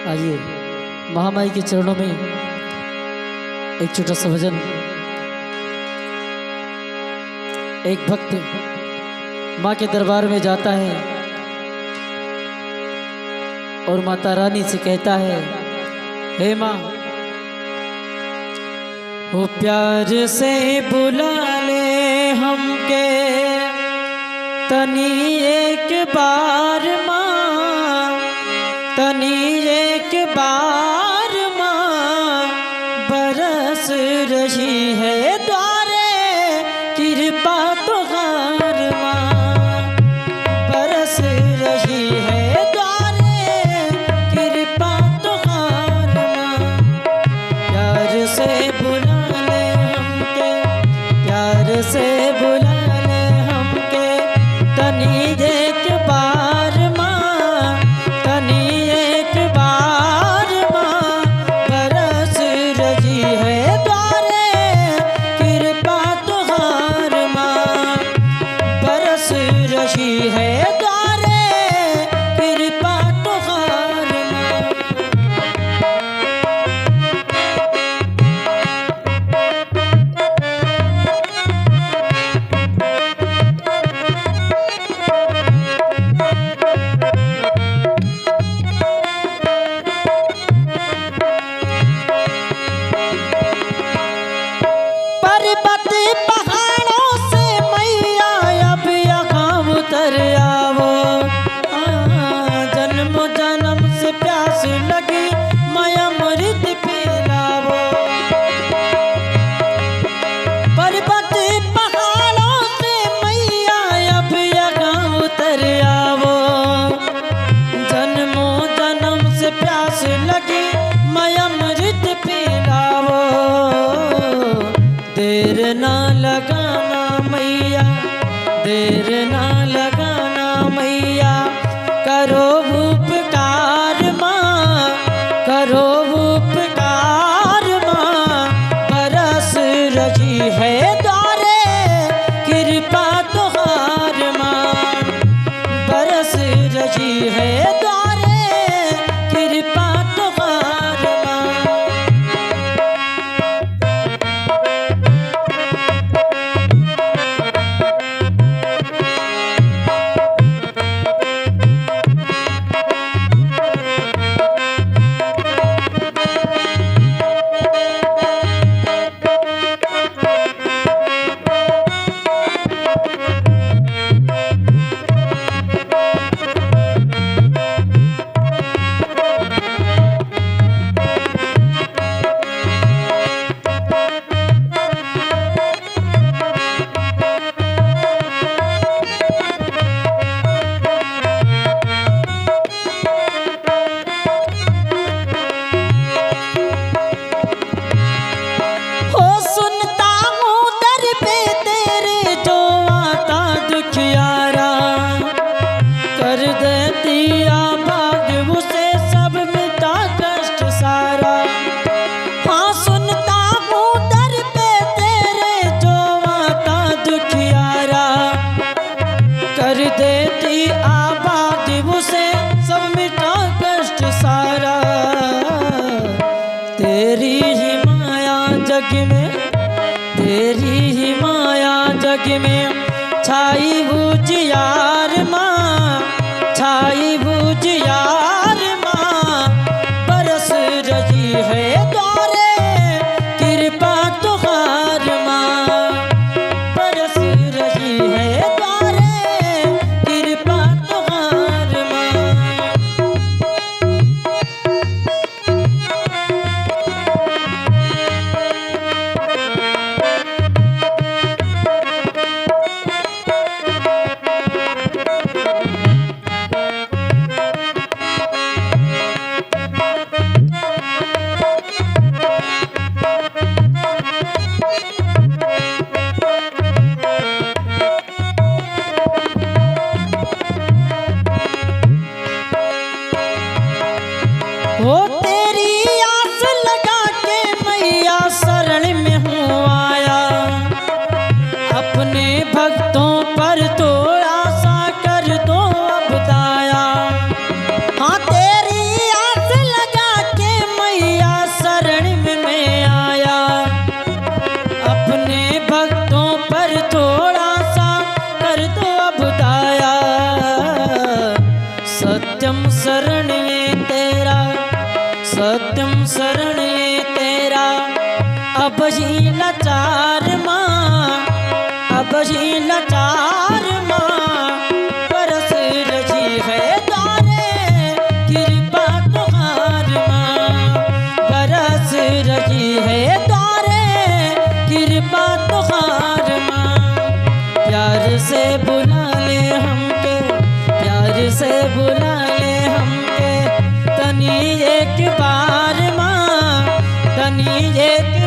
आइए महामाई के चरणों में एक छोटा सा भजन। एक भक्त माँ के दरबार में जाता है और माता रानी से कहता है, हे माँ, वो प्यार से बुला ले हमके तनी एक बार माँ, तनी एक बार माँ, बरस रही है द्वारे कृपा तुहार माँ, बरस रही है द्वारे कृपा तुहार माँ। प्यार से बुला ले हमके, प्यार से बुला ले हमके तनी एक बार माँ, तनी एक बार माँ, बरस रही है द्वारे कृपा तुहार माँ, बरस रही है द्वारे कृपा तुहार माँ। पर्वत पहाड़ों से मैया अब यहाँ उतर आवो, जन्म जन्म से प्यास लगी मैं अमृत पिलावो। पर्वत पहाड़ों से मैया अब यहाँ उतर आवो, जन्मों जन्म से प्यास लगी मैं अमृत पिलावो। देर ना लगाना मैया, देर ना लगाना मैया, करो उपकार माँ, करो उपकार माँ, बरस रही है द्वारे कृपा तुहार माँ, बरस रही है द्वारे कृपा तुहार माँ। कर देती आबाद उसे सब मिटा कष्ट सारा। हाँ सुनता हूँ दर पे तेरे जो आता दुखियारा, कर देती आबाद उसे सब मिटा कष्ट सारा। तेरी ही माया जग में, तेरी ही माया जग में छाई बुझियार माँ, छाई बुझियार माँ, बरस रही है द्वारे कृपा तुहार माँ, बरस रही है द्वारे कृपा तुहार माँ। हो तेरी आस लगा के मैया शरण में हूँ आया, अपने भक्तों पर तो आशा कर दो अब दाया। हाँ तेरी आस लगा सत्यम शरण ये तेरा अब ही लाचार माँ, अब ही लाचार माँ, बरस रही है द्वारे कृपा तुहार माँ, बरस रही है द्वारे कृपा तुहार माँ। प्यार से बुला ले हमके, प्यार से बुला ले हमके, तनी एक बार माँ, तनी एक